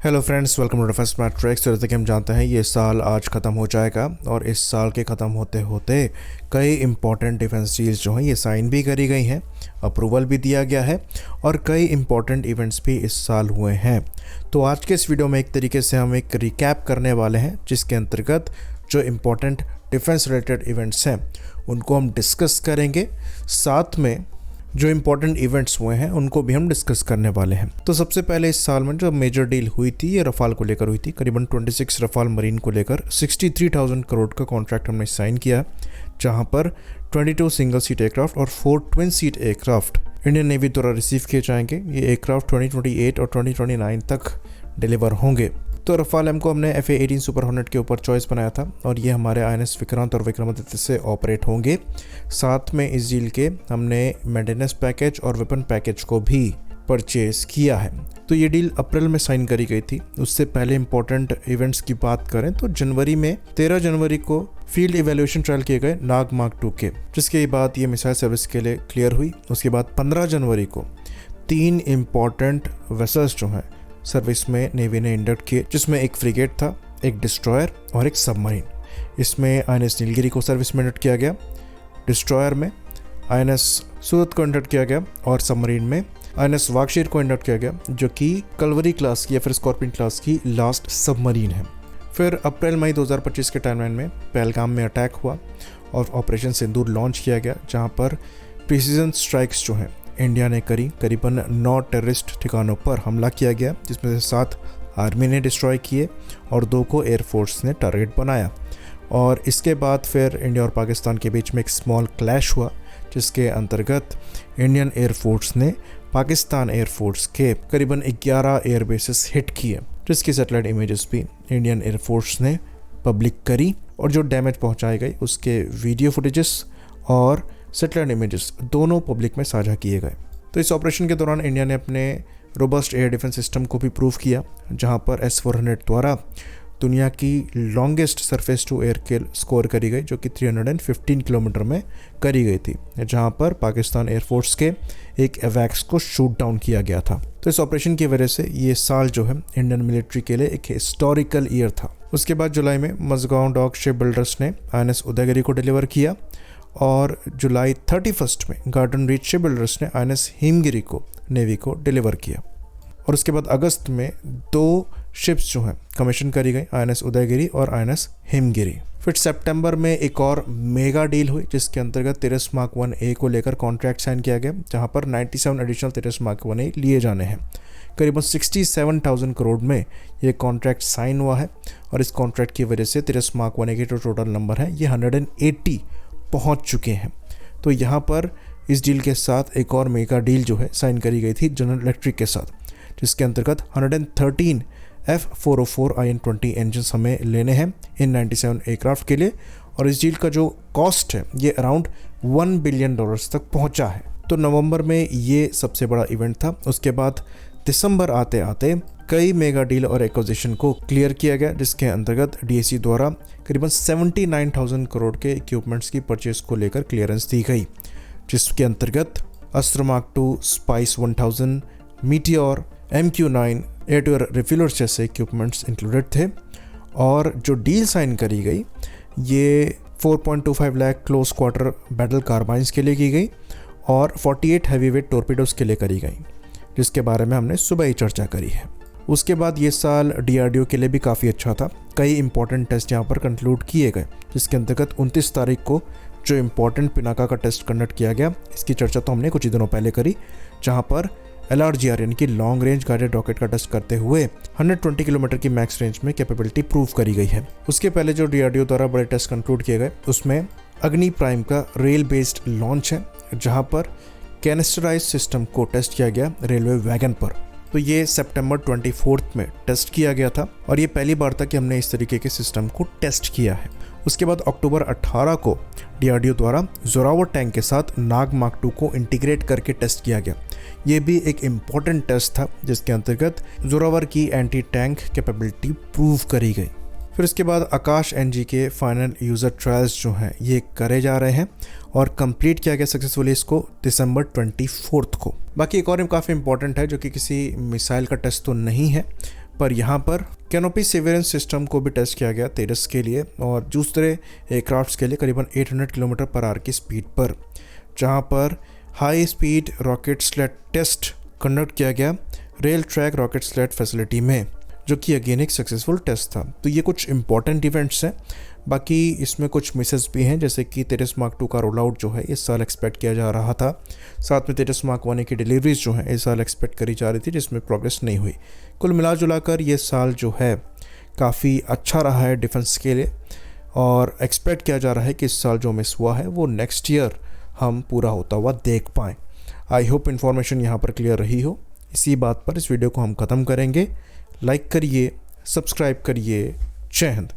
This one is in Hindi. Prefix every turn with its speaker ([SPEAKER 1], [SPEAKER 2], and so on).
[SPEAKER 1] Hello friends, welcome to first smart tracks. जैसे कि हम जानते हैं ये साल आज ख़त्म हो जाएगा और इस साल के ख़त्म होते होते कई इंपॉर्टेंट डिफेंस डील्स जो हैं ये साइन भी करी गई हैं, अप्रूवल भी दिया गया है और कई इंपॉर्टेंट इवेंट्स भी इस साल हुए हैं। तो आज के इस वीडियो में एक तरीके से हम एक रिकैप करने वाले हैं जिसके अंतर्गत जो इम्पोर्टेंट डिफेंस रिलेटेड इवेंट्स हैं उनको हम डिस्कस करेंगे, साथ में जो इम्पोर्टेंट इवेंट्स हुए हैं उनको भी हम डिस्कस करने वाले हैं। तो सबसे पहले इस साल में जो मेजर डील हुई थी ये रफाल को लेकर हुई थी। करीबन 26 रफाल मरीन को लेकर 63,000 करोड़ का कॉन्ट्रैक्ट हमने साइन किया, जहां पर 22 सिंगल सीट एयरक्राफ्ट और 4 twin seat aircraft Indian navy द्वारा रिसीव किए जाएंगे। ये एयरक्राफ्ट 2028 और 2029 तक डिलीवर होंगे। तो रफाल एम को हमने FA-18 सुपर हॉर्नेट के ऊपर चॉइस बनाया था और ये हमारे INS विक्रांत और विक्रमादित्य से ऑपरेट होंगे। साथ में इस डील के हमने मेंटेनेंस पैकेज और वेपन पैकेज को भी परचेज किया है। तो ये डील अप्रैल में साइन करी गई थी। उससे पहले इंपॉर्टेंट इवेंट्स की बात करें तो जनवरी में 13 जनवरी को फील्ड इवेल्युएशन ट्रायल किए गए नाग मार्क 2 के, जिसके बाद ये मिसाइल सर्विस के लिए क्लियर हुई। उसके बाद 15 जनवरी को 3 इम्पॉर्टेंट वेसल्स जो हैं सर्विस में नेवी ने इंडक्ट किए, जिसमें एक फ्रिगेट था, एक डिस्ट्रॉयर और एक सबमरीन। इसमें INS नीलगिरी को सर्विस में इंडक्ट किया गया, डिस्ट्रॉयर में INS सूरत को इंडक्ट किया गया और सबमरीन में INS वागशीर को इंडक्ट किया गया, जो कि कलवरी क्लास की या फिर स्कॉर्पियन क्लास की लास्ट सबमरीन है। फिर अप्रैल मई 2025 के टाइमलाइन में पहलगाम में अटैक हुआ और ऑपरेशन सिंदूर लॉन्च किया गया, जहाँ पर प्रिसीजन स्ट्राइक्स जो हैं इंडिया ने करी। करीबन 9 टेररिस्ट ठिकानों पर हमला किया गया, जिसमें से 7 आर्मी ने डिस्ट्रॉय किए और 2 को एयरफोर्स ने टारगेट बनाया। और इसके बाद फिर इंडिया और पाकिस्तान के बीच में एक स्मॉल क्लैश हुआ, जिसके अंतर्गत इंडियन एयरफोर्स ने पाकिस्तान एयरफोर्स के करीबन 11 एयरबेसेस हिट किए, जिसकी सैटेलाइट इमेजेस भी इंडियन एयरफोर्स ने पब्लिक करी और जो डैमेज पहुंचाई गई उसके वीडियो फुटेजेस और सैटेलाइट इमेजेस दोनों पब्लिक में साझा किए गए। तो इस ऑपरेशन के दौरान इंडिया ने अपने रोबस्ट एयर डिफेंस सिस्टम को भी प्रूव किया, जहां पर S-400 द्वारा दुनिया की longest surface to air kill score करी गई, जो कि 315 किलोमीटर में करी गई थी, जहां पर पाकिस्तान एयरफोर्स के एक एवैक्स को शूट डाउन किया गया था। तो इस ऑपरेशन की वजह से ये साल जो है इंडियन मिलिट्री के लिए एक हिस्टोरिकल ईयर था। उसके बाद जुलाई में मजगांव डॉक शिप बिल्डर्स ने INS उदयगिरी को डिलीवर किया और जुलाई 31 में गार्डन रीच शिप बिल्डर्स ने INS हिमगिरी को नेवी को डिलीवर किया। और उसके बाद अगस्त में 2 शिप्स जो हैं कमीशन करी गई, INS उदयगिरी और INS हिमगिरी। फिर सितंबर में एक और मेगा डील हुई, जिसके अंतर्गत तिरस मार्क 1A को लेकर कॉन्ट्रैक्ट साइन किया गया, जहां पर 97 एडिशनल तिरस मार्क 1A लिए जाने हैं। करीबन 67,000 करोड़ में ये कॉन्ट्रैक्ट साइन हुआ है और इस कॉन्ट्रैक्ट की वजह से तिरस मार्क 1A की जो टोटल नंबर है ये 180 पहुंच चुके हैं। तो यहाँ पर इस डील के साथ एक और मेगा डील जो है साइन करी गई थी जनरल इलेक्ट्रिक के साथ, जिसके अंतर्गत 113 F404 IN-20 इंजन हमें लेने हैं इन 97 एयरक्राफ्ट के लिए। और इस डील का जो कॉस्ट है ये अराउंड $1 बिलियन तक पहुंचा है। तो नवंबर में ये सबसे बड़ा इवेंट था। उसके बाद दिसंबर आते आते कई मेगा डील और एक्विजिशन को क्लियर किया गया, जिसके अंतर्गत DAC द्वारा करीबन 79,000 करोड़ के इक्विपमेंट्स की परचेज को लेकर क्लियरेंस दी गई, जिसके अंतर्गत Astra mark 2, Spice 1000, Meteor, MQ-9 air to air refillers जैसे इक्विपमेंट्स इंक्लूडेड थे। और जो डील साइन करी गई ये 4.25 लाख क्लोज क्वार्टर बैटल कार्बाइंस के लिए की गई और 48 हैवीवेट टॉर्पीडोज के लिए करी गई, जिसके बारे में हमने सुबह ही चर्चा करी है। उसके बाद ये साल DRDO के लिए भी काफ़ी अच्छा था। कई इंपॉर्टेंट टेस्ट यहाँ पर कंक्लूड किए गए, जिसके अंतर्गत 29 तारीख को जो इम्पोर्टेंट पिनाका का टेस्ट कंडक्ट किया गया, इसकी चर्चा तो हमने कुछ ही दिनों पहले करी, जहाँ पर LRGR यानी कि लॉन्ग रेंज गाइडेड रॉकेट का टेस्ट करते हुए 120 किलोमीटर की मैक्स रेंज में कैपेबिलिटी प्रूव करी गई है। उसके पहले जो DRDO द्वारा बड़े टेस्ट कंक्लूड किए गए उसमें अग्नि प्राइम का रेल बेस्ड लॉन्च है, जहाँ पर कैनिस्टराइज सिस्टम को टेस्ट किया गया रेलवे वैगन पर। तो ये सितंबर 24 में टेस्ट किया गया था और ये पहली बार था कि हमने इस तरीके के सिस्टम को टेस्ट किया है। उसके बाद अक्टूबर 18 को DRDO द्वारा जोरावर टैंक के साथ नाग मार्क 2 को इंटीग्रेट करके टेस्ट किया गया। ये भी एक इम्पॉर्टेंट टेस्ट था, जिसके अंतर्गत जोरावर की एंटी टैंक कैपेबिलिटी प्रूव करी गई। फिर इसके बाद आकाश NG के फाइनल यूज़र ट्रायल्स जो हैं ये करे जा रहे हैं और कंप्लीट किया गया सक्सेसफुली इसको दिसंबर 24 को। बाकी एक और काफ़ी इंपॉर्टेंट है जो कि किसी मिसाइल का टेस्ट तो नहीं है, पर यहाँ पर कैनोपी सर्विलेंस सिस्टम को भी टेस्ट किया गया तेजस के लिए और दूसरे एयरक्राफ्ट्स के लिए करीबन 800 किलोमीटर पर आवर की स्पीड पर, जहाँ पर high speed rocket sled test conduct किया गया rail track rocket sled facility में, जो कि अगेन एक सक्सेसफुल टेस्ट था। तो ये कुछ इंपॉर्टेंट इवेंट्स हैं। बाकी इसमें कुछ मिसेस भी हैं, जैसे कि तेजस मार्क 2 का रोल आउट जो है इस साल एक्सपेक्ट किया जा रहा था। साथ में तेजस मार्क 1 की डिलीवरीज जो है इस साल एक्सपेक्ट करी जा रही थी, जिसमें प्रोग्रेस नहीं हुई। कुल मिला जुला कर ये साल जो है काफ़ी अच्छा रहा है डिफेंस के लिए और एक्सपेक्ट किया जा रहा है कि इस साल जो मिस हुआ है वो नेक्स्ट ईयर हम पूरा होता हुआ देख पाएँ। आई होप इन्फॉर्मेशन यहाँ पर क्लियर रही हो। इसी बात पर इस वीडियो को हम ख़त्म करेंगे। लाइक करिए, सब्सक्राइब करिए। जय हिंद।